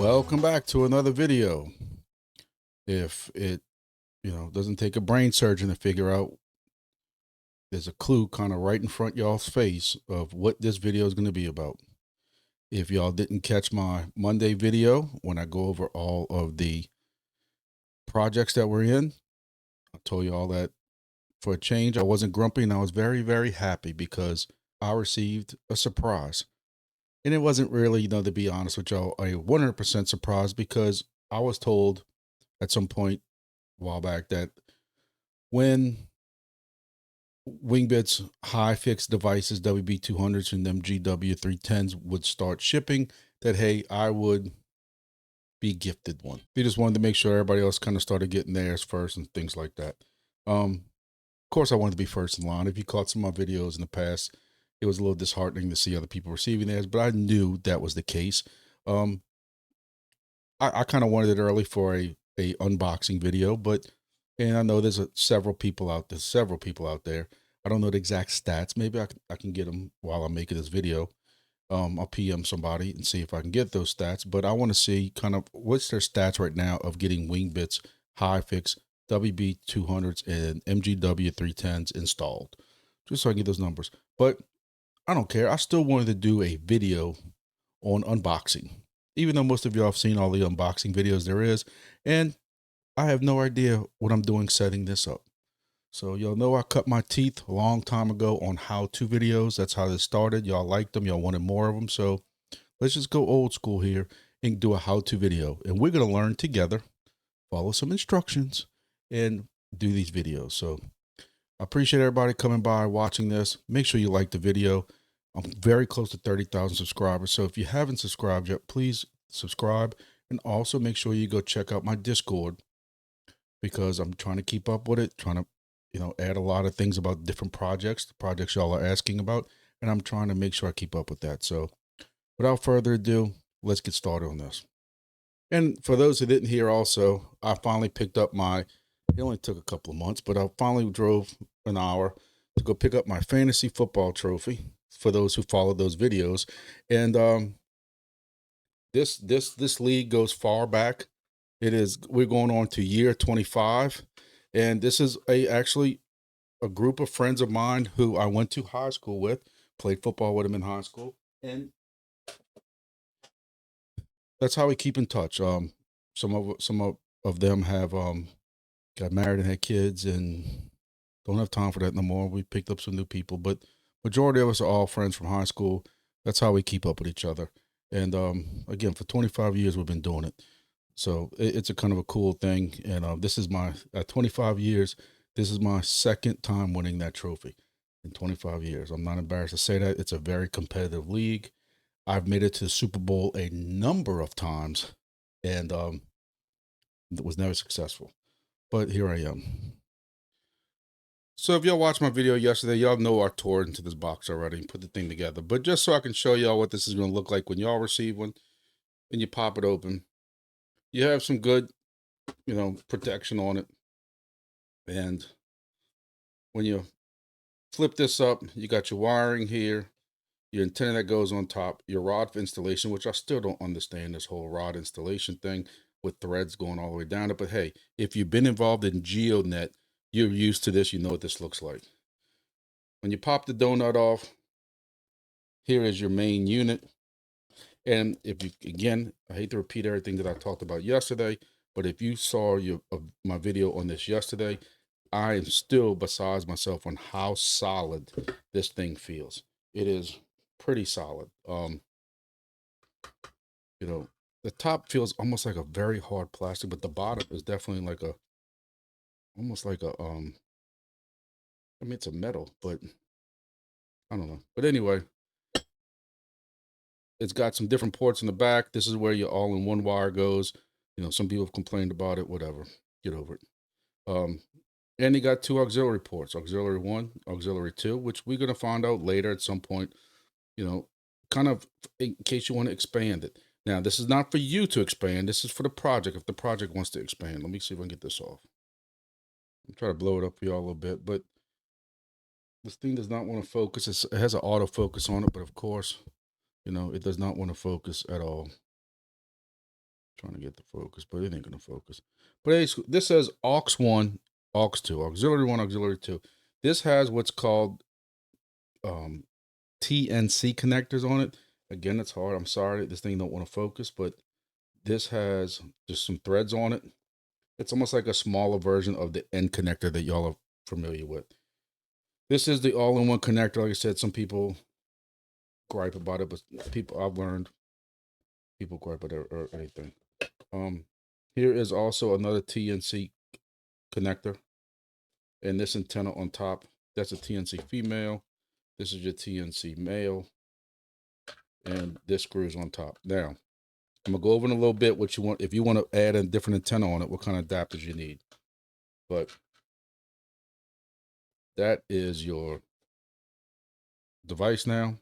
Welcome back to another video. If it, doesn't take a brain surgeon to figure out, there's a clue kind of right in front y'all's face of what this video is going to be about. If y'all didn't catch my Monday video when I go over all of the projects that we're in, I told you all that for a change, I wasn't grumpy and I was very, very happy because I received a surprise. And it wasn't really, to be honest with y'all, a 100% surprise because I was told at some point a while back that when WiNGBITS high fixed devices, WB200s and them GW310s would start shipping, that, hey, I would be gifted one. They just wanted to make sure everybody else kind of started getting theirs first and things like that. Of course, I wanted to be first in line. If you caught some of my videos in the past, it was a little disheartening to see other people receiving theirs, but I knew that was the case. I kind of wanted it early for a unboxing video, and I know there's several people out there. I don't know the exact stats. Maybe I can get them while I'm making this video. I'll PM somebody and see if I can get those stats, but I want to see kind of what's their stats right now of getting WiNGBITS high fix WB200s and MGW310s installed, just so I can get those numbers. But I don't care. I still wanted to do a video on unboxing, even though most of y'all have seen all the unboxing videos there is, and I have no idea what I'm doing setting this up. So y'all know I cut my teeth a long time ago on how-to videos. That's how this started. Y'all liked them. Y'all wanted more of them. So let's just go old school here and do a how-to video. And we're going to learn together, follow some instructions, and do these videos. So I appreciate everybody coming by, watching this. Make sure you like the video. I'm very close to 30,000 subscribers. So if you haven't subscribed yet, please subscribe. And also make sure you go check out my Discord, because I'm trying to keep up with it, trying to, add a lot of things about different projects, the projects y'all are asking about, and I'm trying to make sure I keep up with that. So without further ado, let's get started on this. And for those who didn't hear also, I finally picked up it only took a couple of months, but I finally drove an hour to go pick up my fantasy football trophy for those who followed those videos. And this league goes far back. We're going on to year 25. And this is actually a group of friends of mine who I went to high school with, played football with them in high school. And that's how we keep in touch. Some of them have got married and had kids and don't have time for that no more. We picked up some new people, but majority of us are all friends from high school. That's how we keep up with each other. And again, for 25 years, we've been doing it. So it's a kind of a cool thing. And this is my, at 25 years, this is my second time winning that trophy in 25 years. I'm not embarrassed to say that. It's a very competitive league. I've made it to the Super Bowl a number of times, and it was never successful. But here I am. So if y'all watched my video yesterday, y'all know I tore into this box already and put the thing together. But just so I can show y'all what this is going to look like when y'all receive one and you pop it open, you have some good, protection on it. And when you flip this up, you got your wiring here, your antenna that goes on top, your rod for installation, which I still don't understand this whole rod installation thing with threads going all the way down it. But hey, if you've been involved in GeoNet, you're used to this. You know what this looks like. When you pop the donut off, here is your main unit. And if you, again, I hate to repeat everything that I talked about yesterday, but if you saw my video on this yesterday, I am still besides myself on how solid this thing feels. It is pretty solid. The top feels almost like a very hard plastic, but the bottom is definitely like almost like a, I mean, it's a metal, but I don't know. But anyway, it's got some different ports in the back. This is where your all-in-one wire goes. Some people have complained about it, whatever, get over it. And you got two auxiliary ports, auxiliary 1, auxiliary 2, which we're going to find out later at some point, kind of in case you want to expand it. Now, this is not for you to expand. This is for the project, if the project wants to expand. Let me see if I can get this off. I'm trying to blow it up for y'all a little bit, but this thing does not want to focus. It has an autofocus on it, but of course, it does not want to focus at all. Trying to get the focus, but it ain't gonna focus. But this says aux 1, aux 2, auxiliary 1, auxiliary 2. This has what's called TNC connectors on it. Again, it's hard. I'm sorry, this thing don't want to focus, but this has just some threads on it. It's almost like a smaller version of the end connector that y'all are familiar with. This is the all-in-one connector. Like I said, some people gripe about it, but people I've learned people gripe about it or anything. Here is also another TNC connector, and this antenna on top, that's a TNC female. This is your TNC male, and this screws on top. Now, I'm gonna go over in a little bit what you want if you want to add a different antenna on it, what kind of adapters you need. But that is your device now.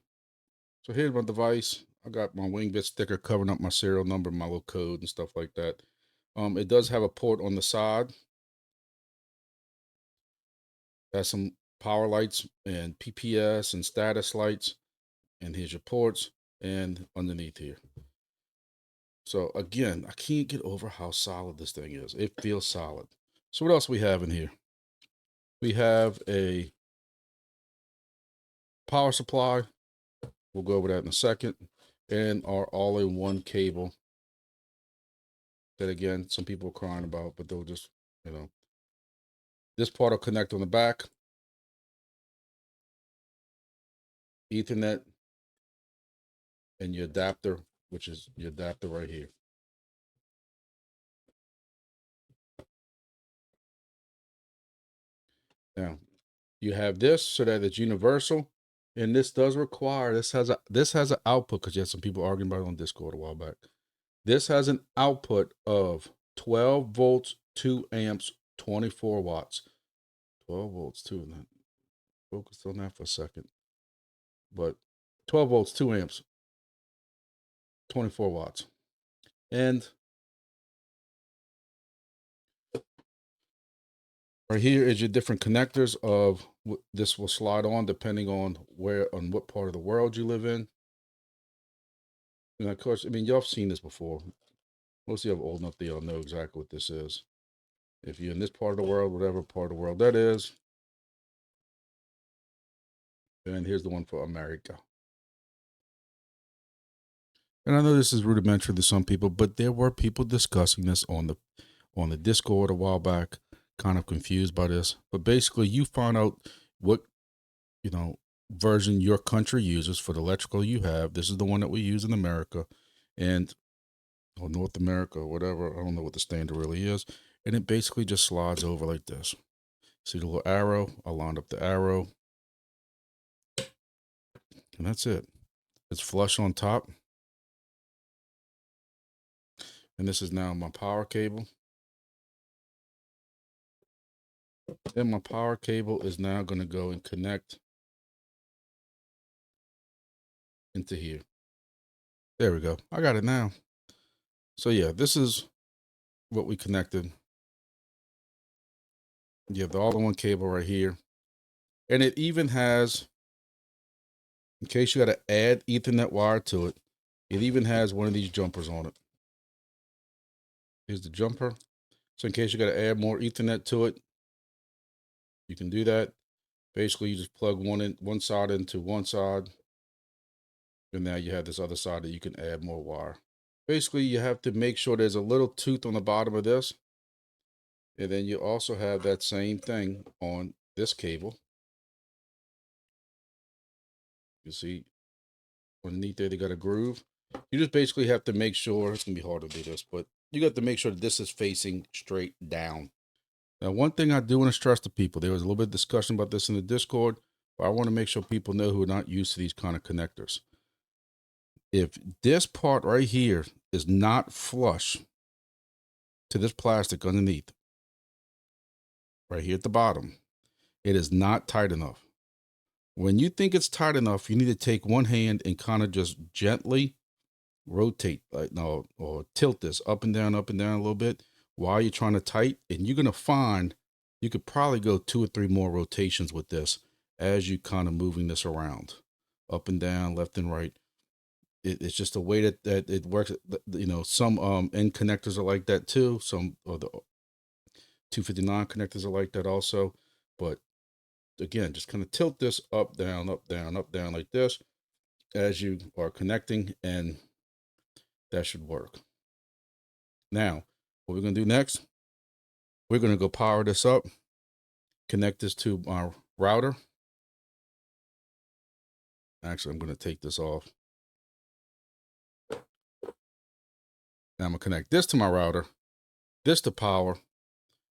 So here's my device. I got my WINGBITS sticker covering up my serial number, my little code and stuff like that. It does have a port on the side. Has some power lights and PPS and status lights. And here's your ports and underneath here. So again, I can't get over how solid this thing is. It feels solid. So what else we have in here? We have a power supply. We'll go over that in a second. And our all-in-one cable that, again, some people are crying about, but they'll just, you know. This part will connect on the back. Ethernet and your adapter, which is your adapter right here. Now, you have this so that it's universal. And this does require, this has an output, because you had some people arguing about it on Discord a while back. This has an output of 12 volts, 2 amps, 24 watts. 12 volts, 2 and that. Focus on that for a second. But 12 volts, 2 amps, 24 watts. And right here is your different connectors of what this will slide on depending on what part of the world you live in. And of course, I mean, y'all have seen this before. Most of you are old enough that y'all know exactly what this is. If you're in this part of the world, whatever part of the world that is. And here's the one for America. And I know this is rudimentary to some people, but there were people discussing this on the Discord a while back, kind of confused by this. But basically, you find out what, version your country uses for the electrical you have. This is the one that we use in America and or North America or whatever. I don't know what the standard really is. And it basically just slides over like this. See the little arrow? I lined up the arrow. And that's it. It's flush on top. And this is now my power cable. And my power cable is now going to go and connect into here. There we go. I got it now. So yeah, this is what we connected. You have the all-in-one cable right here. And it even has, in case you got to add Ethernet wire to it, it even has one of these jumpers on it. Here's the jumper. So in case you got to add more Ethernet to it, you can do that. Basically, you just plug one side into one side. And now you have this other side that you can add more wire. Basically, you have to make sure there's a little tooth on the bottom of this. And then you also have that same thing on this cable. You see, underneath there, they got a groove. You just basically have to make sure, it's going to be hard to do this, but you got to make sure that this is facing straight down. Now, one thing I do want to stress to people, there was a little bit of discussion about this in the Discord, but I want to make sure people know who are not used to these kind of connectors. If this part right here is not flush to this plastic underneath, right here at the bottom, it is not tight enough. When you think it's tight enough, you need to take one hand and kind of just gently rotate, or tilt this up and down a little bit while you're trying to tight. And you're going to find you could probably go 2 or 3 more rotations with this as you kind of moving this around, up and down, left and right. It's just the way that it works. You know, some end connectors are like that too. Some of the 259 connectors are like that also. But again, just kind of tilt this up, down, up, down, up, down like this as you are connecting, and that should work. Now, what we're going to do next, we're going to go power this up, connect this to our router. Actually, I'm going to take this off. Now I'm going to connect this to my router, this to power,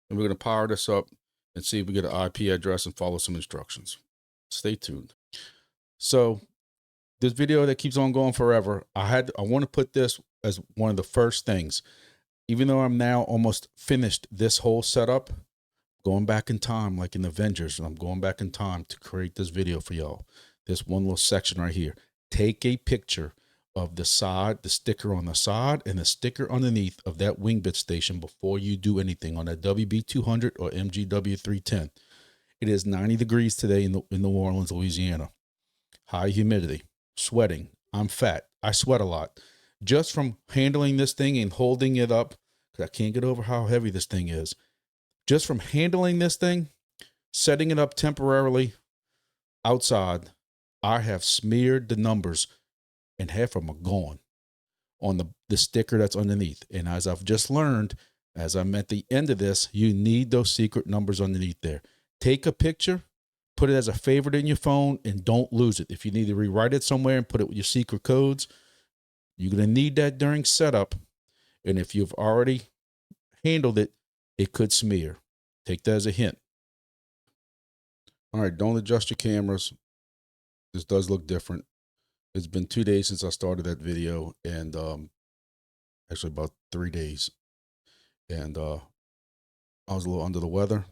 and we're going to power this up and see if we get an IP address and follow some instructions. Stay tuned. So this video that keeps on going forever, I want to put this as one of the first things. Even though I'm now almost finished this whole setup, going back in time like in Avengers, and I'm going back in time to create this video for y'all. This one little section right here. Take a picture of the side, the sticker on the side, and the sticker underneath of that WINGBITS station before you do anything on that WB200 or MGW310. It is 90 degrees today in New Orleans, Louisiana. High humidity, sweating. I'm fat. I sweat a lot. Just from handling this thing and holding it up, because I can't get over how heavy this thing is. Just from handling this thing, setting it up temporarily outside, I have smeared the numbers, and half of them are gone on the sticker that's underneath. And as I've just learned, as I'm at the end of this, you need those secret numbers underneath there. Take a picture, put it as a favorite in your phone, and don't lose it. If you need to rewrite it somewhere and put it with your secret codes, you're going to need that during setup. And if you've already handled it, it could smear. Take that as a hint. All right, don't adjust your cameras. This does look different. It's been 2 days since I started that video, and actually about 3 days. And I was a little under the weather.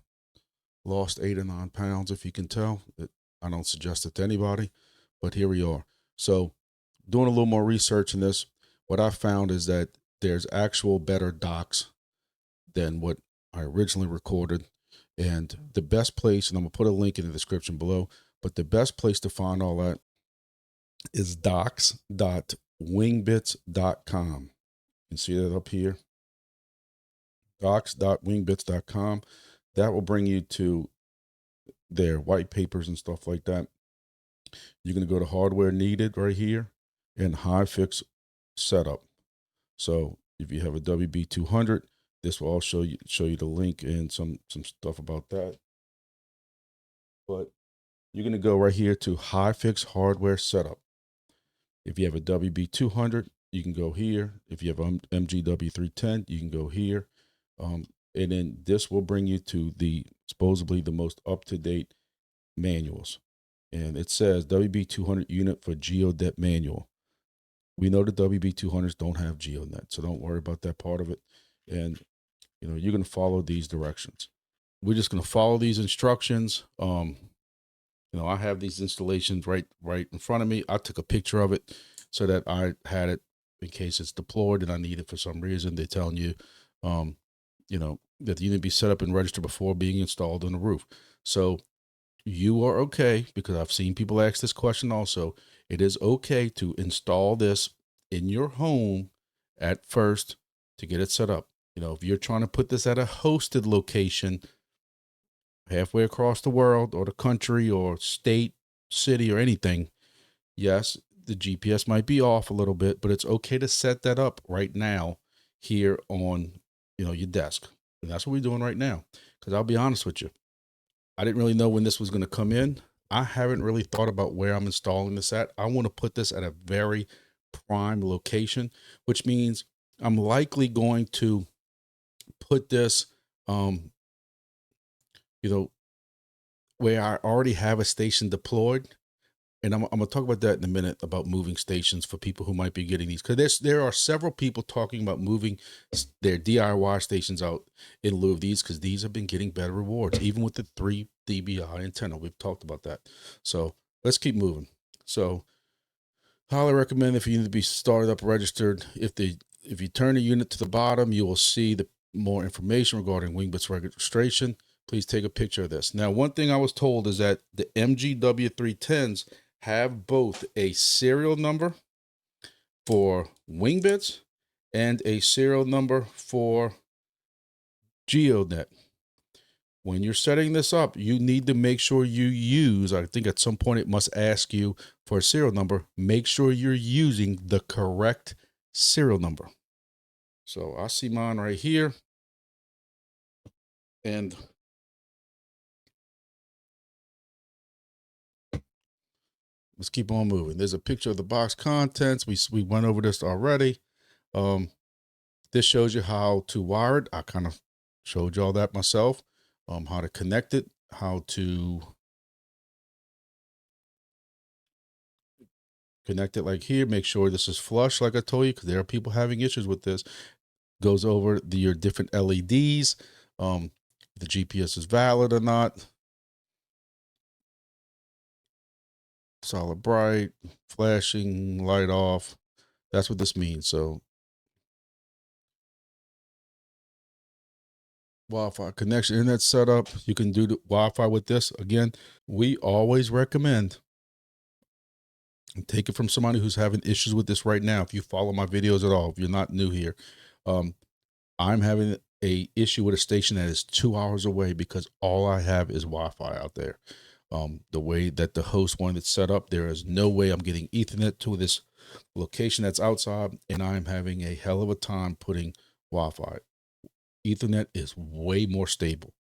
Lost 8 or 9 pounds, if you can tell. I don't suggest it to anybody, but here we are. So doing a little more research in this, what I found is that there's actual better docs than what I originally recorded. And the best place, and I'm going to put a link in the description below, but the best place to find all that is docs.wingbits.com. You can see that up here. Docs.wingbits.com. That will bring you to their white papers and stuff like that. You're going to go to hardware needed right here and high fix setup. So if you have a WB200, this will all show you the link and some stuff about that. But you're going to go right here to high fix hardware setup. If you have a WB200, you can go here. If you have MGW310, you can go here. And then this will bring you to the supposedly the most up-to-date manuals. And it says WB200 unit for GeoDet manual. We know the WB200s don't have GeoNet, so don't worry about that part of it. And you know, you're going to follow these directions. We're just going to follow these instructions. You know, I have these installations right in front of me. I took a picture of it so that I had it in case it's deployed and I need it for some reason. They're telling you, you know, that you need to be set up and registered before being installed on the roof. So you are okay, because I've seen people ask this question also. It is okay to install this in your home at first to get it set up. You know, if you're trying to put this at a hosted location halfway across the world or the country or state, city, or anything, yes, the GPS might be off a little bit, but it's okay to set that up right now here on, you know, your desk. And that's what we're doing right now. Because I'll be honest with you, I didn't really know when this was going to come in. I haven't really thought about where I'm installing this at. I want to put this at a very prime location, which means I'm likely going to put this, you know, where I already have a station deployed. And I'm going to talk about that in a minute, about moving stations for people who might be getting these. Because there are several people talking about moving their DIY stations out in lieu of these, because these have been getting better rewards, even with the 3 dBi antenna. We've talked about that. So let's keep moving. So highly recommend, if you need to be started up, registered, if you turn the unit to the bottom, you will see the more information regarding WINGBITS registration. Please take a picture of this. Now, one thing I was told is that the MGW310s have both a serial number for WINGBITS and a serial number for GeoNet. When you're setting this up, you need to make sure you use, I think at some point it must ask you for a serial number. Make sure you're using the correct serial number. So I see mine right here. And let's keep on moving. There's a picture of the box contents. We went over this already. This shows you how to wire it. I kind of showed you all that myself. How to connect it, how to connect it like here. Make sure this is flush, like I told you, because there are people having issues with this. Goes over your different LEDs, the GPS is valid or not. Solid bright, flashing, light off. That's what this means. So Wi-Fi connection, internet setup. You can do the Wi-Fi with this. Again, we always recommend, and take it from somebody who's having issues with this right now. If you follow my videos at all, if you're not new here, I'm having a issue with a station that is 2 hours away because all I have is Wi-Fi out there. The way that the host wanted it set up, there is no way I'm getting Ethernet to this location that's outside, and I'm having a hell of a time putting Wi-Fi. Ethernet is way more stable.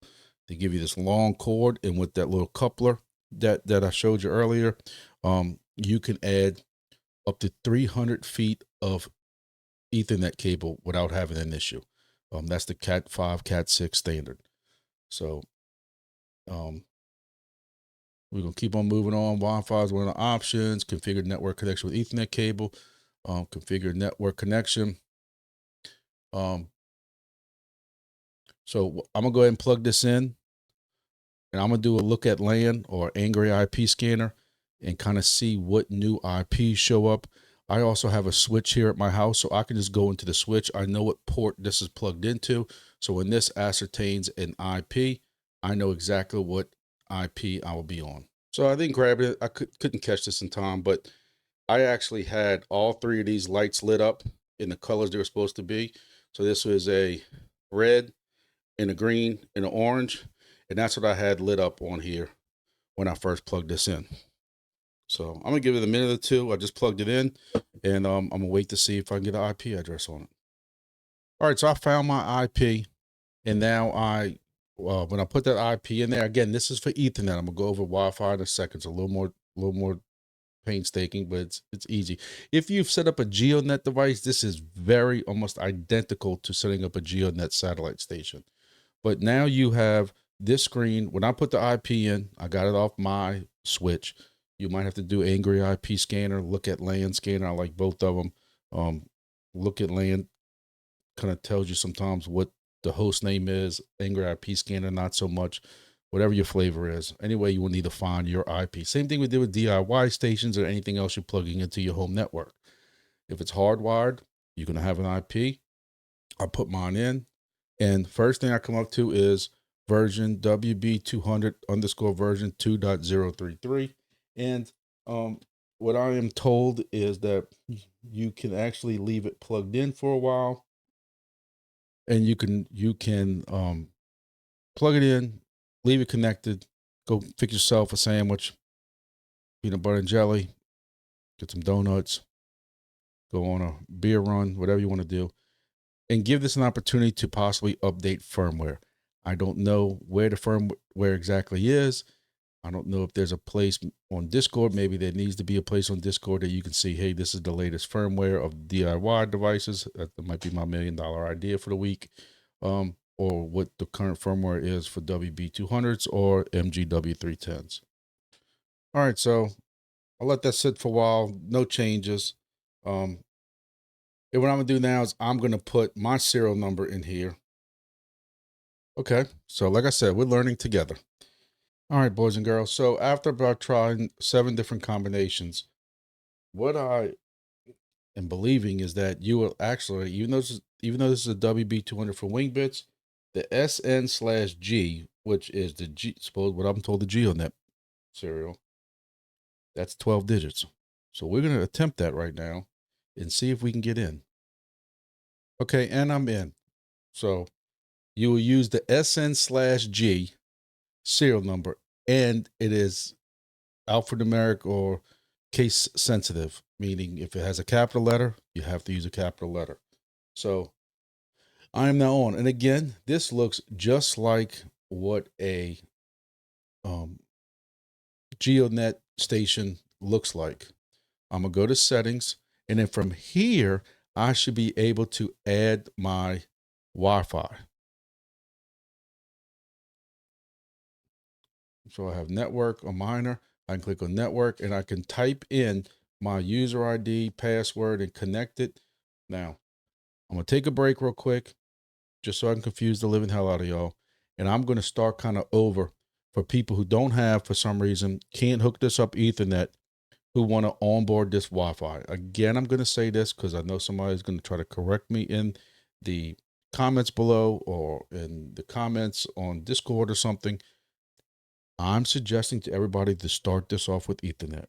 They give you this long cord, and with that little coupler that I showed you earlier, you can add up to 300 feet of Ethernet cable without having an issue. That's the Cat 5, Cat 6 standard. So we're going to keep on moving on. Wi-Fi is one of the options. Configure network connection with Ethernet cable. Configure network connection. So I'm going to go ahead and plug this in. And I'm going to do a look at LAN or Angry IP scanner and kind of see what new IPs show up. I also have a switch here at my house, so I can just go into the switch. I know what port this is plugged into. So when this ascertains an IP, I know exactly what IP I will be on. So I didn't grab it. I couldn't catch this in time, but I actually had all three of these lights lit up in the colors they were supposed to be. So this was a red and a green and an orange. And that's what I had lit up on here when I first plugged this in. So I'm gonna give it a minute or two. I just plugged it in, and I'm gonna wait to see if I can get an IP address on it. All right, so I found my IP, and now when I put that IP in there, again, this is for Ethernet. I'm gonna go over Wi-Fi in a second. It's a little more painstaking, but it's easy. If you've set up a GeoNet device, this is very almost identical to setting up a GeoNet satellite station. But now you have this screen. When I put the IP in, I got it off my switch. You might have to do Angry IP scanner, look at LAN scanner. I like both of them. Look at LAN kind of tells you sometimes what the host name is. Angry IP scanner, not so much. Whatever your flavor is. Anyway, you will need to find your IP. Same thing we did with DIY stations or anything else you're plugging into your home network. If it's hardwired, you're going to have an IP. I put mine in, and first thing I come up to is version WB200 _ version 2.033. And what I am told is that you can actually leave it plugged in for a while, and you can plug it in, leave it connected, go fix yourself a sandwich, peanut butter and jelly, get some donuts, go on a beer run, whatever you want to do, and give this an opportunity to possibly update firmware. I don't know where the firmware exactly is. I don't know if there's a place on Discord. Maybe there needs to be a place on Discord that you can see, hey, this is the latest firmware of DIY devices. That might be my $1 million idea for the week. Or what the current firmware is for WB200s or MGW310s. All right, so I'll let that sit for a while. No changes. And what I'm gonna do now is I'm gonna put my serial number in here. Okay, so like I said, we're learning together. All right, boys and girls. So after about trying 7 different combinations, what I am believing is that you will actually, even though this is a WB200 for WINGBITS, the SN/G, which is what I'm told the GeoNet serial, that's 12 digits. So we're going to attempt that right now. and see if we can get in. Okay, and I'm in. So you will use the SN/G serial number, and it is alphanumeric or case sensitive, meaning if it has a capital letter, you have to use a capital letter. So I am now on. And again, this looks just like what a GeoNet station looks like. I'm going to go to settings, and then from here, I should be able to add my Wi-Fi. So I have network, a minor. I can click on network, and I can type in my user ID, password, and connect it. Now, I'm going to take a break real quick, just so I can confuse the living hell out of y'all. And I'm going to start kind of over for people who don't have, for some reason, can't hook this up Ethernet, who want to onboard this Wi-Fi. Again, I'm going to say this because I know somebody's going to try to correct me in the comments below or in the comments on Discord or something. I'm suggesting to everybody to start this off with Ethernet.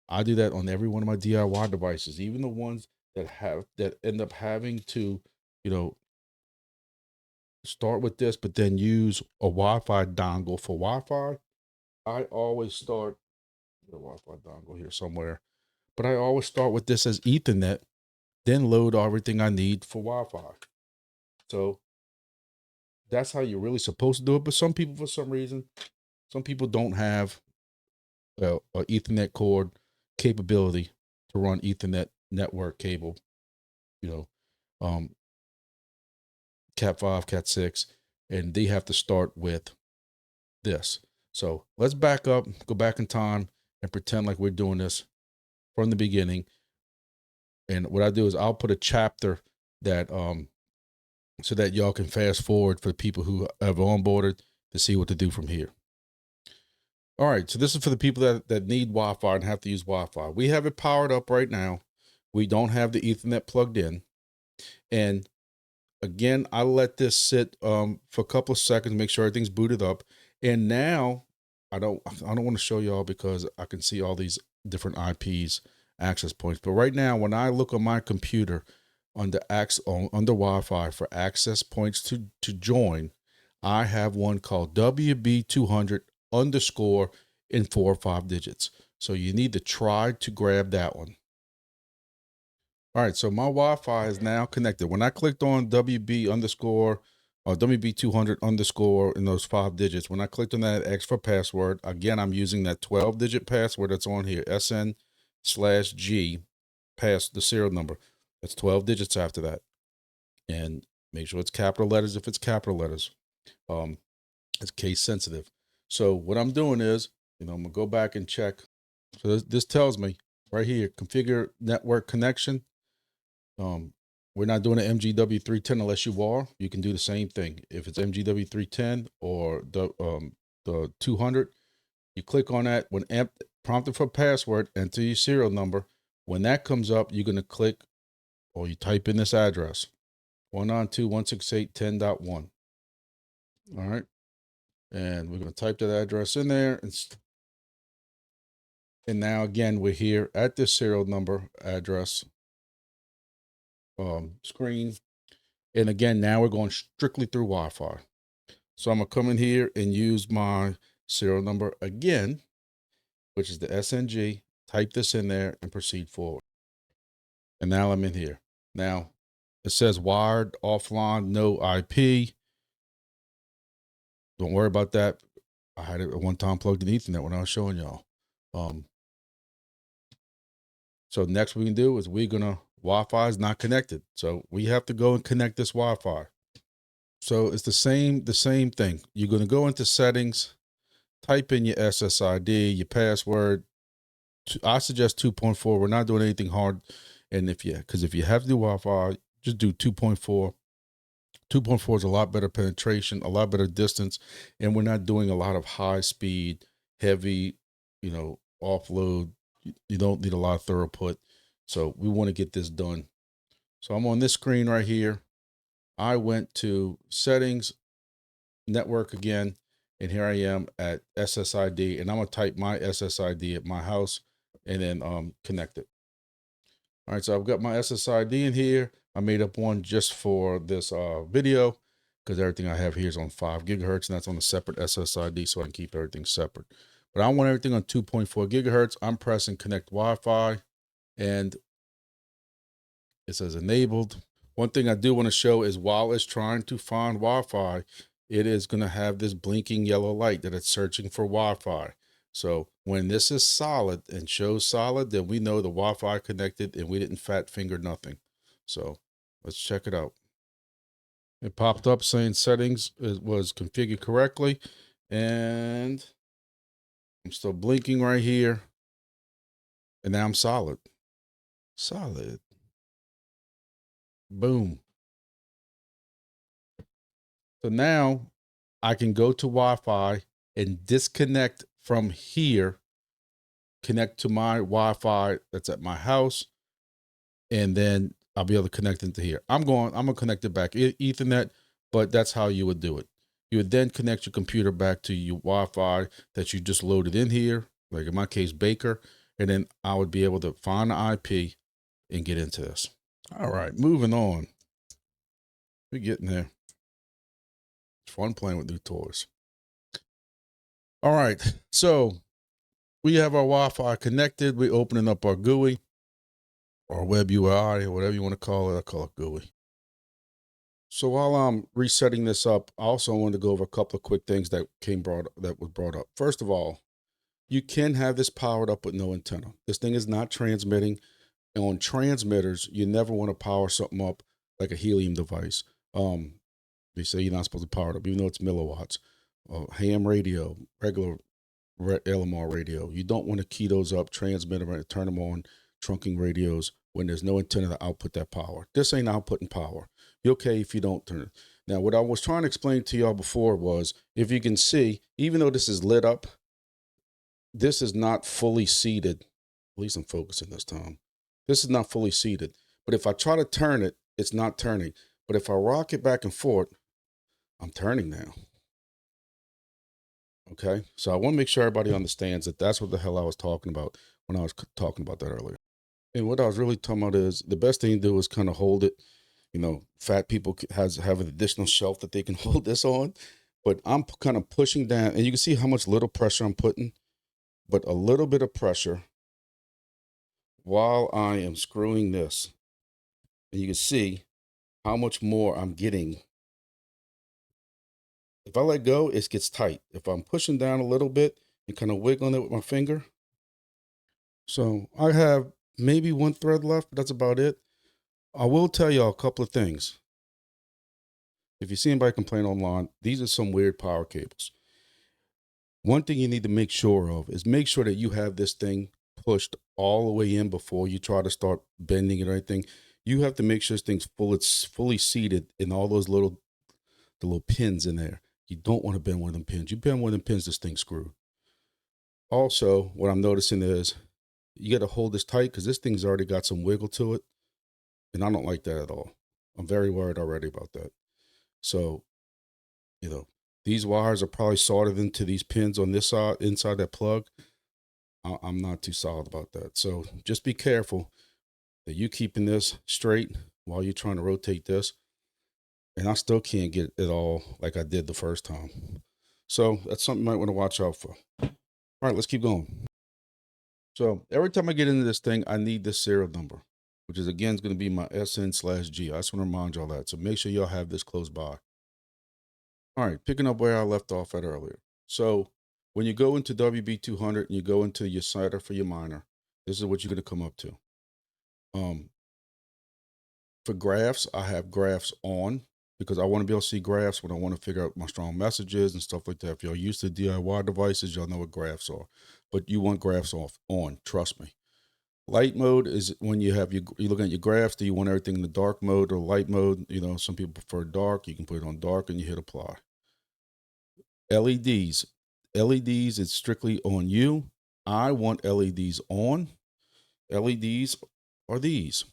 I do that on every one of my DIY devices, even the ones that end up having to, start with this, but then use a Wi-Fi dongle for Wi-Fi. I always start the Wi-Fi dongle here somewhere, but I always start with this as Ethernet, then load everything I need for Wi-Fi. So that's how you're really supposed to do it. But some people, for some reason, some people don't have a Ethernet cord capability to run Ethernet network cable, Cat 5, Cat 6, and they have to start with this. So let's back up, go back in time, and pretend like we're doing this from the beginning. And what I do is I'll put a chapter that so that y'all can fast forward for the people who have onboarded to see what to do from here. All right, so this is for the people that need Wi-Fi and have to use Wi-Fi. We have it powered up right now. We don't have the Ethernet plugged in. And again, I let this sit for a couple of seconds, make sure everything's booted up. And now I don't want to show y'all because I can see all these different IPs, access points. But right now, when I look on my computer under Wi-Fi for access points to join, I have one called WB200 _ in 4 or 5 digits. So you need to try to grab that one. All right, so my Wi-Fi is now connected. When I clicked on WB _ or WB200 _ in those 5 digits, when I clicked on that X for password, again, I'm using that 12-digit password that's on here, SN/G, pass the serial number. That's 12 digits after that. And make sure it's capital letters if it's capital letters. It's case sensitive. So what I'm doing is, I'm going to go back and check. So this tells me right here, configure network connection. We're not doing an MGW310 unless you are. You can do the same thing. If it's MGW310 or the 200, you click on that. When prompted for password, enter your serial number. When that comes up, you're going to click or you type in this address, 192.168.10.1. All right. And we're going to type that address in there. And now, again, we're here at this serial number address screen. And again, now we're going strictly through Wi-Fi. So I'm going to come in here and use my serial number again, which is the SNG, type this in there and proceed forward. And now I'm in here. Now it says wired, offline, no IP. Don't worry about that. I had it at one time plugged in Ethernet when I was showing y'all. So next we can do is Wi-Fi is not connected. So we have to go and connect this Wi-Fi. So it's the same thing. You're going to go into settings, type in your SSID, your password. I suggest 2.4. We're not doing anything hard. And if you have to do Wi-Fi, just do 2.4. 2.4 is a lot better penetration, a lot better distance. And we're not doing a lot of high speed, heavy, offload. You don't need a lot of throughput. So we want to get this done. So I'm on this screen right here. I went to settings, network again, and here I am at SSID, and I'm gonna type my SSID at my house and then connect it. All right, so I've got my SSID in here. I made up one just for this video because everything I have here is on 5 gigahertz, and that's on a separate SSID, so I can keep everything separate. But I want everything on 2.4 gigahertz. I'm pressing connect Wi-Fi, and it says enabled. One thing I do want to show is while it's trying to find Wi-Fi, it is going to have this blinking yellow light that it's searching for Wi-Fi. So when this is solid and shows solid, then we know the Wi-Fi connected and we didn't fat finger nothing. So let's check it out. It popped up saying settings was configured correctly, and I'm still blinking right here. And now I'm solid. Solid. Boom. So now I can go to Wi-Fi and disconnect from here, connect to my Wi-Fi that's at my house, and then I'll be able to connect into here. I'm gonna connect it back Ethernet, but that's how you would do it. You would then connect your computer back to your Wi-Fi that you just loaded in here, like in my case, Baker, and then I would be able to find the IP and get into this. All right, moving on. We're getting there. It's fun playing with new toys. All right, so we have our Wi-Fi connected. We're opening up our GUI or web UI or whatever you want to call it. I call it GUI. So while I'm resetting this up, I also wanted to go over a couple of quick things that was brought up. First of all, you can have this powered up with no antenna. This thing is not transmitting. And on transmitters, you never want to power something up like a helium device. They say you're not supposed to power it up, even though it's milliwatts. Ham radio, regular LMR radio. You don't want to key those up, transmit them, and turn them on, trunking radios when there's no antenna to output that power. This ain't outputting power. You're okay if you don't turn it. Now, what I was trying to explain to y'all before was, if you can see, even though this is lit up, this is not fully seated. At least I'm focusing this time. This is not fully seated. But if I try to turn it, it's not turning. But if I rock it back and forth, I'm turning now. Okay, so I want to make sure everybody understands that that's what the hell I was talking about when I was talking about that earlier. And what I was really talking about is the best thing to do is kind of hold it. You know, fat people have an additional shelf that they can hold this on, but I'm kind of pushing down, and you can see how much little pressure I'm putting, but a little bit of pressure while I am screwing this, and you can see how much more I'm getting. If I let go, it gets tight. If I'm pushing down a little bit and kind of wiggling it with my finger. So I have maybe one thread left, but that's about it. I will tell y'all a couple of things. If you see anybody complain online, these are some weird power cables. One thing you need to make sure of is make sure that you have this thing pushed all the way in before you try to start bending it or anything. You have to make sure this thing's fully seated in all those the little pins in there. You don't want to bend one of them pins. You bend one of them pins, this thing's screwed. Also, what I'm noticing is you got to hold this tight because this thing's already got some wiggle to it. And I don't like that at all. I'm very worried already about that. So, you know, these wires are probably soldered into these pins on this side, inside that plug. I'm not too solid about that. So just be careful that you keeping this straight while you're trying to rotate this. And I still can't get it all like I did the first time. So that's something you might want to watch out for. All right, let's keep going. So every time I get into this thing, I need this serial number, which is again is going to be my SN/G. I just want to remind y'all that. So make sure y'all have this close by. All right, picking up where I left off at earlier. So when you go into WB200 and you go into your setter for your miner, this is what you're going to come up to. For graphs, I have graphs on because I want to be able to see graphs when I want to figure out my strong messages and stuff like that. If y'all used to DIY devices, y'all know what graphs are, but you want graphs on, trust me. Light mode is when you're looking at your graphs. Do you want everything in the dark mode or light mode? You know, some people prefer dark. You can put it on dark and you hit apply. LEDs is strictly on you. I want LEDs on. LEDs are these.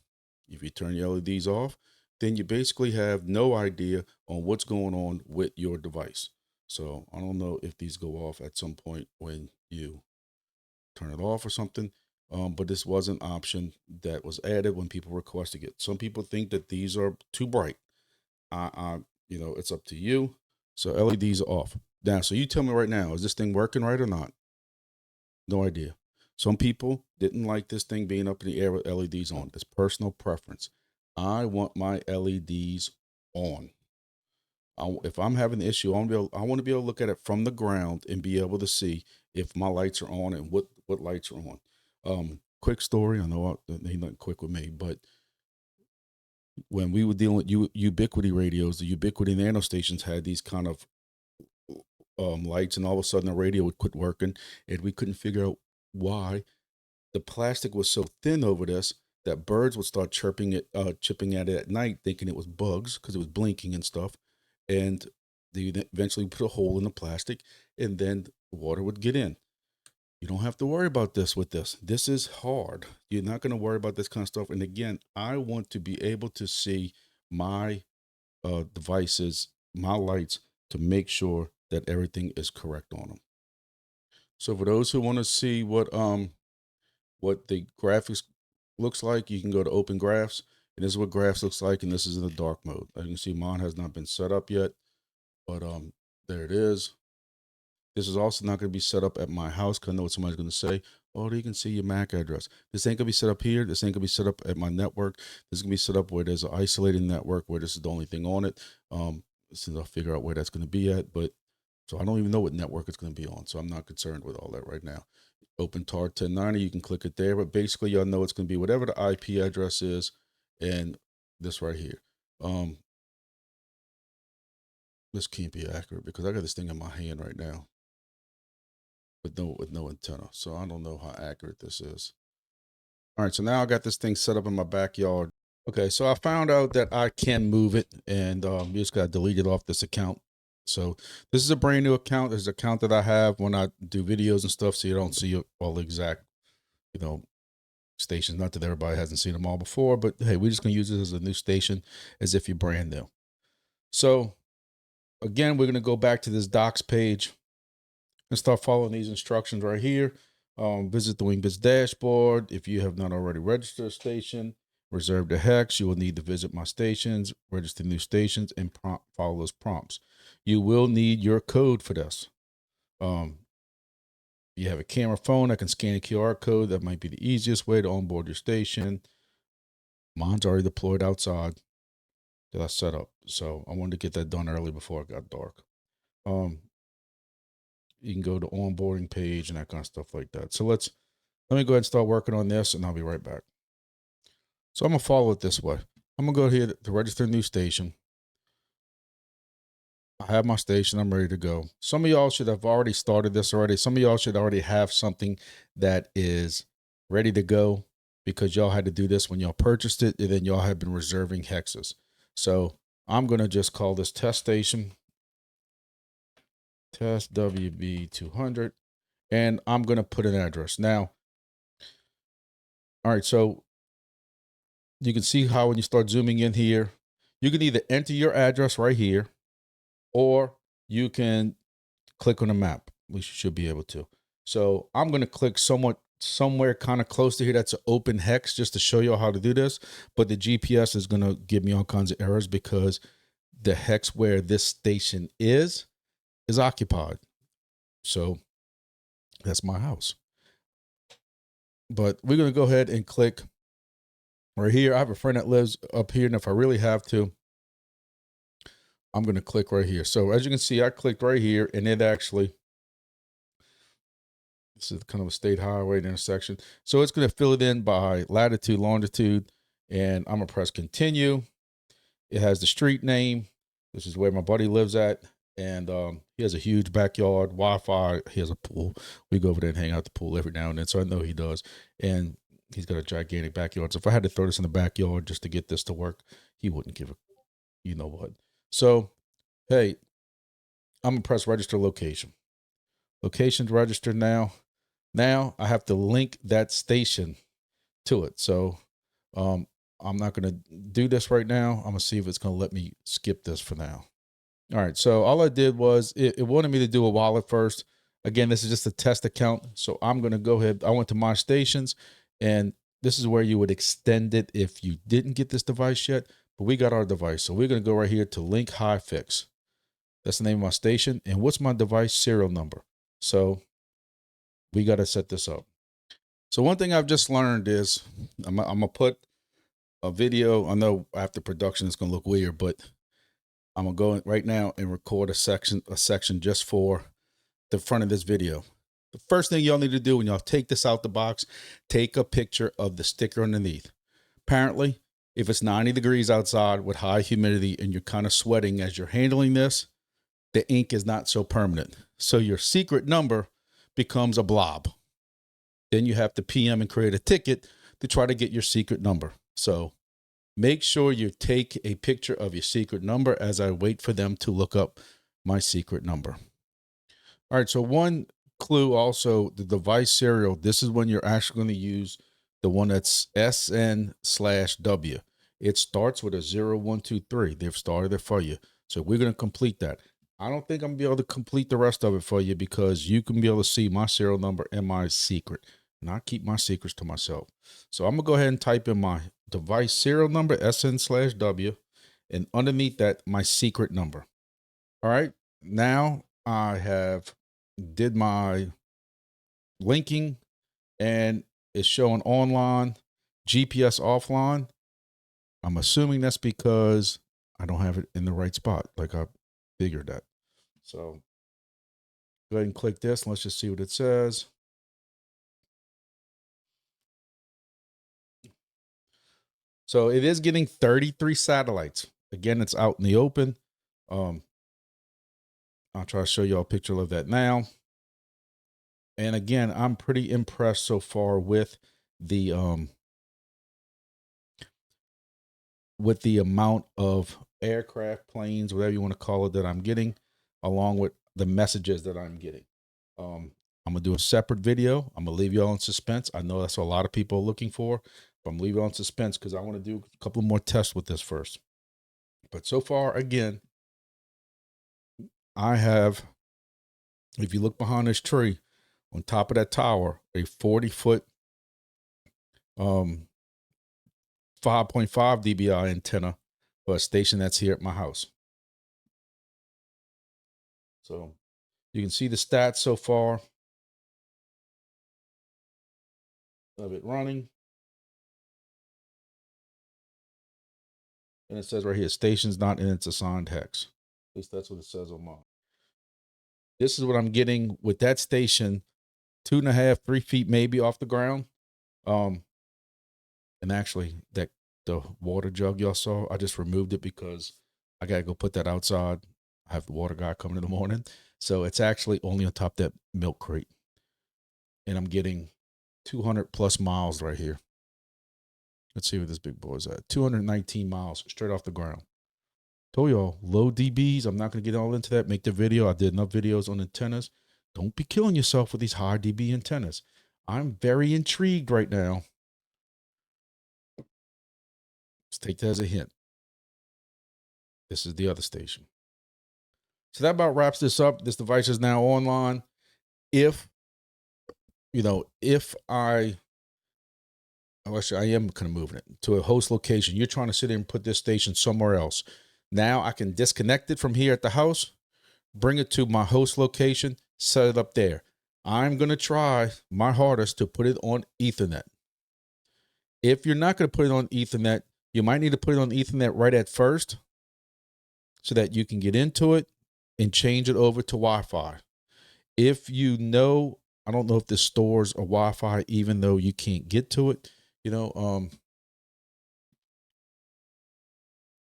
If you turn your LEDs off, then you basically have no idea on what's going on with your device. So I don't know if these go off at some point when you turn it off or something. But this was an option that was added when people requested it. Some people think that these are too bright. You know, it's up to you. So LEDs are off. Now, so you tell me right now, is this thing working right or not? No idea. Some people didn't like this thing being up in the air with LEDs on. It's personal preference. I want my LEDs on. If I'm having an issue, I want to be able to look at it from the ground and be able to see if my lights are on and what lights are on. Quick story. I know ain't nothing quick with me, but when we were dealing with Ubiquity radios, the Ubiquity nano stations had these kind of lights, and all of a sudden the radio would quit working, and we couldn't figure out why. The plastic was so thin over this that birds would start chipping at it at night, thinking it was bugs because it was blinking and stuff. And they eventually put a hole in the plastic, and then water would get in. You don't have to worry about this with this. This is hard. You're not going to worry about this kind of stuff. And again, I want to be able to see my devices, my lights, to make sure that everything is correct on them. So for those who want to see what the graphics looks like, you can go to Open Graphs, and this is what graphs looks like, and this is in the dark mode. As you can see, mine has not been set up yet, but there it is. This is also not going to be set up at my house, because I know what somebody's going to say. Oh, you can see your MAC address. This ain't going to be set up here. This ain't going to be set up at my network. This is going to be set up where there's an isolated network, where this is the only thing on it. So I'll figure out where that's going to be at. But so I don't even know what network it's going to be on. So I'm not concerned with all that right now. Open TAR1090, you can click it there. But basically, y'all know it's going to be whatever the IP address is, and this right here. This can't be accurate because I got this thing in my hand right now with no antenna, so I don't know how accurate this is. All right, so now I got this thing set up in my backyard. Okay, so I found out that I can move it, and you just got to delete it off this account. So this is a brand new account. This is an account that I have when I do videos and stuff, so you don't see all the exact, stations. Not that everybody hasn't seen them all before, but hey, we're just gonna use this as a new station, as if you're brand new. So again, we're gonna go back to this docs page and start following these instructions right here. Visit the WINGBITS Dashboard. If you have not already registered a station, reserve the hex, you will need to visit my stations, register new stations, and follow those prompts. You will need your code for this. You have a camera phone that can scan a QR code. That might be the easiest way to onboard your station. Mine's already deployed outside that I set up, so I wanted to get that done early before it got dark. You can go to onboarding page and that kind of stuff like that. So let me go ahead and start working on this, and I'll be right back. So I'm gonna follow it this way. I'm gonna go here to register a new station. I have my station. I'm ready to go. Some of y'all should have already started this already. Some of y'all should already have something that is ready to go, because y'all had to do this when y'all purchased it, and then y'all have been reserving hexes. So I'm gonna just call this test station. Test WB200, and I'm going to put an address. Now, all right, so you can see how when you start zooming in here, you can either enter your address right here, or you can click on a map. We should be able to. So I'm going to click somewhere kind of close to here that's an open hex, just to show you how to do this. But the GPS is going to give me all kinds of errors because the hex where this station is occupied. So that's my house. But we're going to go ahead and click right here. I have a friend that lives up here, and if I really have to, I'm going to click right here. So as you can see, I clicked right here, and it actually, this is kind of a state highway intersection. So it's going to fill it in by latitude, longitude, and I'm going to press continue. It has the street name. This is where my buddy lives at. And he has a huge backyard, Wi-Fi. He has a pool. We go over there and hang out at the pool every now and then, so I know he does. And he's got a gigantic backyard. So if I had to throw this in the backyard just to get this to work, he wouldn't give a you know what. So, hey, I'm going to press register location. Location's registered now. Now I have to link that station to it. So I'm not going to do this right now. I'm going to see if it's going to let me skip this for now. All right, so all I did was it wanted me to do a wallet first. Again, this is just a test account, so I'm going to go ahead. I went to my stations, And this is where you would extend it if you didn't get this device yet, but we got our device. So we're going to go right here to link high fix. That's the name of my station. And what's my device serial number? So we got to set this up. So one thing I've just learned is I'm going to put a video. I know after production it's going to look weird, but I'm going to go right now and record a section just for the front of this video. The first thing y'all need to do when y'all take this out the box, take a picture of the sticker underneath. Apparently, if it's 90 degrees outside with high humidity and you're kind of sweating as you're handling this, the ink is not so permanent. So your secret number becomes a blob. Then you have to PM and create a ticket to try to get your secret number. So make sure you take a picture of your secret number as I wait for them to look up my secret number. All right, so one clue also, the device serial, this is when you're actually going to use the one that's SN/W. It starts with a 0123. They've started it for you. So we're going to complete that. I don't think I'm going to be able to complete the rest of it for you because you can be able to see my serial number and my secret. And I keep my secrets to myself. So I'm going to go ahead and type in my device serial number, SN/W, and underneath that, my secret number. All right, now I have did my linking and it's showing online, GPS offline. I'm assuming that's because I don't have it in the right spot. Like I figured that. So go ahead and click this and let's just see what it says. So it is getting 33 satellites. Again, it's out in the open. I'll try to show you all a picture of that now. And again, I'm pretty impressed so far with the amount of aircraft, planes, whatever you want to call it, that I'm getting, along with the messages that I'm getting. I'm gonna do a separate video. I'm gonna leave you all in suspense. I know that's what a lot of people are looking for, but I'm leaving you all in suspense because I want to do a couple more tests with this first. But so far, again, I have, if you look behind this tree, on top of that tower, a 40-foot 5.5 dBi antenna for a station that's here at my house. So you can see the stats so far of it running. And it says right here, station's not in its assigned hex. At least that's what it says on mine. This is what I'm getting with that station, 2.5, 3 feet maybe off the ground. And actually, the water jug y'all saw, I just removed it because I gotta go put that outside. I have the water guy coming in the morning. So it's actually only on top of that milk crate. And I'm getting 200 plus miles right here. Let's see where this big boy's at. 219 miles straight off the ground. Told y'all, low dBs. I'm not going to get all into that. Make the video. I did enough videos on antennas. Don't be killing yourself with these high dB antennas. I'm very intrigued right now. Let's take that as a hint. This is the other station. So that about wraps this up. This device is now online. If I am kind of moving it to a host location. You're trying to sit there and put this station somewhere else. Now I can disconnect it from here at the house, bring it to my host location, set it up there. I'm going to try my hardest to put it on Ethernet. If you're not going to put it on Ethernet, you might need to put it on Ethernet right at first so that you can get into it and change it over to Wi-Fi. If you know, I don't know if this stores a Wi-Fi even though you can't get to it.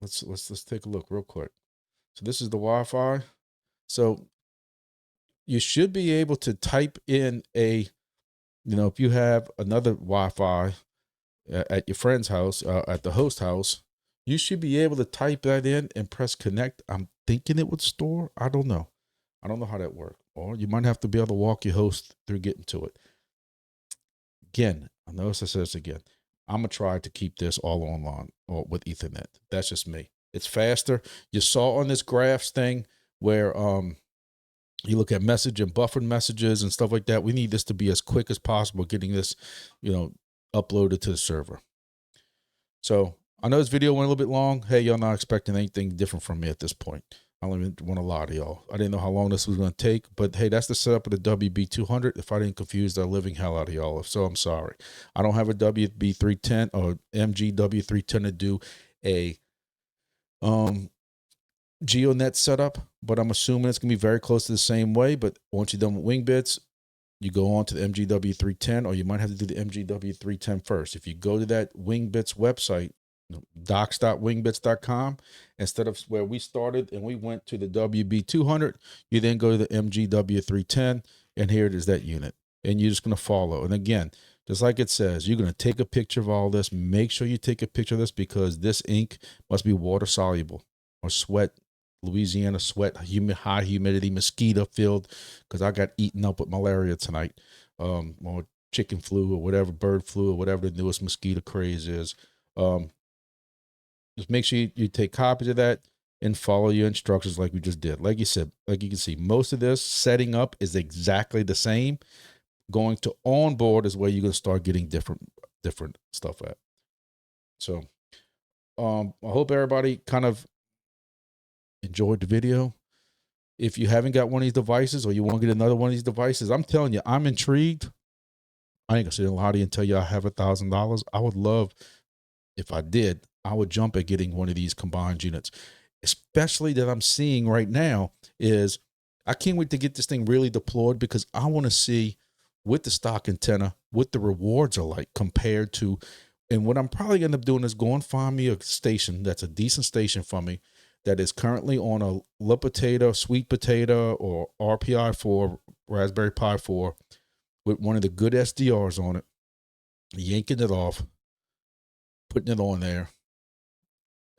Let's take a look real quick. So this is the Wi-Fi. So you should be able to type in if you have another Wi-Fi at your friend's house, at the host house, you should be able to type that in and press connect. I'm thinking it would store. I don't know. I don't know how that works. Or you might have to be able to walk your host through getting to it. Again, I notice I said this again. I'm going to try to keep this all online or with Ethernet. That's just me. It's faster. You saw on this graphs thing where you look at message and buffered messages and stuff like that. We need this to be as quick as possible, getting this, uploaded to the server. So I know this video went a little bit long. Hey, y'all not expecting anything different from me at this point. I don't even want to lie to y'all. I didn't know how long this was going to take, but hey, that's the setup of the WB200. If I didn't confuse the living hell out of y'all, if so, I'm sorry. I don't have a WB310 or MGW310 to do a GeoNet setup, but I'm assuming it's going to be very close to the same way. But once you're done with WiNGBITS, you go on to the MGW310, or you might have to do the MGW310 first. If you go to that WiNGBITS website, docs.wingbits.com, instead of where we started and we went to the WB200, you then go to the MGW310, and here it is, that unit. And you're just going to follow. And again, just like it says, you're going to take a picture of all this. Make sure you take a picture of this, because this ink must be water soluble or sweat. Louisiana sweat, high humidity, mosquito filled, because I got eaten up with malaria tonight, or chicken flu, or whatever, bird flu, or whatever the newest mosquito craze is. Just make sure you take copies of that and follow your instructions like we just did. Like you said, like you can see, most of this setting up is exactly the same. Going to onboard is where you're going to start getting different stuff at. So I hope everybody kind of enjoyed the video. If you haven't got one of these devices, or you want to get another one of these devices, I'm telling you, I'm intrigued. I ain't gonna sit and lie to you and tell you I have $1,000. I would love, if I did, I would jump at getting one of these combined units, especially that I'm seeing right now is I can't wait to get this thing really deployed, because I want to see with the stock antenna what the rewards are like compared to, and what I'm probably gonna end up doing is go and find me a station that's a decent station for me, that is currently on a little potato, sweet potato, or RPI 4, Raspberry Pi 4, with one of the good SDRs on it, yanking it off, putting it on there.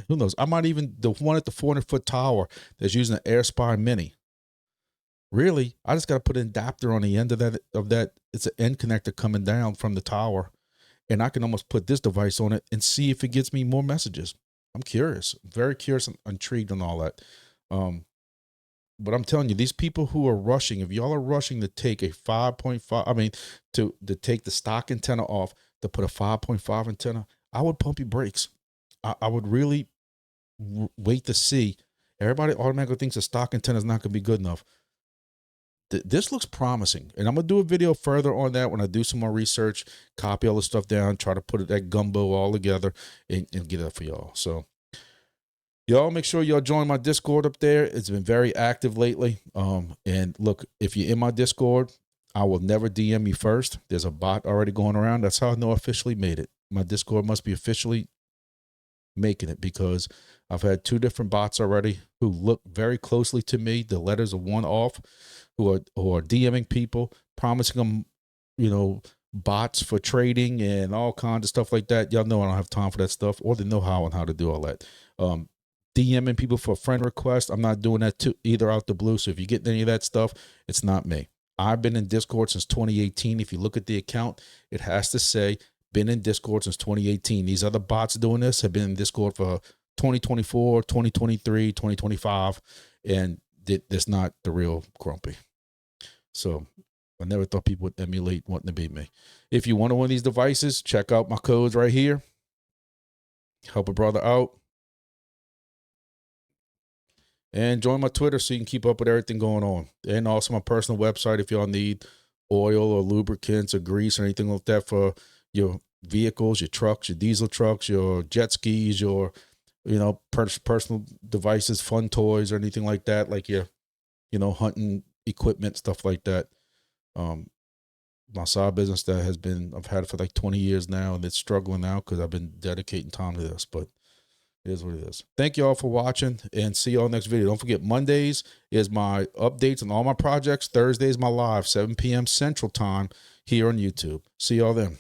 Who knows? I might even, the one at the 400-foot tower that's using an AirSpy Mini. Really, I just got to put an adapter on the end of that. It's an end connector coming down from the tower, and I can almost put this device on it and see if it gets me more messages. I'm curious, very curious and intrigued on all that. But I'm telling you, these people who are rushing, if y'all are rushing to take a 5.5, I mean, to take the stock antenna off, to put a 5.5 antenna, I would pump your brakes. I would really wait to see. Everybody automatically thinks the stock antenna is not going to be good enough. This looks promising, and I'm going to do a video further on that when I do some more research, copy all the stuff down, try to put that gumbo all together and get it up for y'all. So y'all make sure y'all join my Discord up there. It's been very active lately. And look, if you're in my Discord, I will never DM you first. There's a bot already going around. That's how I know I officially made it. My Discord must be officially making it, because I've had 2 different bots already who look very closely to me. The letters are one off, who are DMing people, promising them, you know, bots for trading and all kinds of stuff like that. Y'all know I don't have time for that stuff, or the know-how on how to do all that. DMing people for a friend request. I'm not doing that either out the blue. So if you get any of that stuff, it's not me. I've been in Discord since 2018. If you look at the account, it has to say been in Discord since 2018. These other bots doing this have been in Discord for 2024, 2023, 2025, and that's not the real Grumpy. So I never thought people would emulate wanting to be me. If you want one of these devices, check out my codes right here. Help a brother out. And join my Twitter so you can keep up with everything going on. And also my personal website if y'all need oil or lubricants or grease or anything like that for your vehicles, your trucks, your diesel trucks, your jet skis, your, you know, personal devices, fun toys, or anything like that, like your, you know, hunting equipment, stuff like that. My side business that has been, I've had it for like 20 years now, and it's struggling now because I've been dedicating time to this, but it is what it is. Thank you all for watching, and see y'all next video. Don't forget, Mondays is my updates on all my projects. Thursday is my live, 7 p.m. Central Time here on YouTube. See y'all then.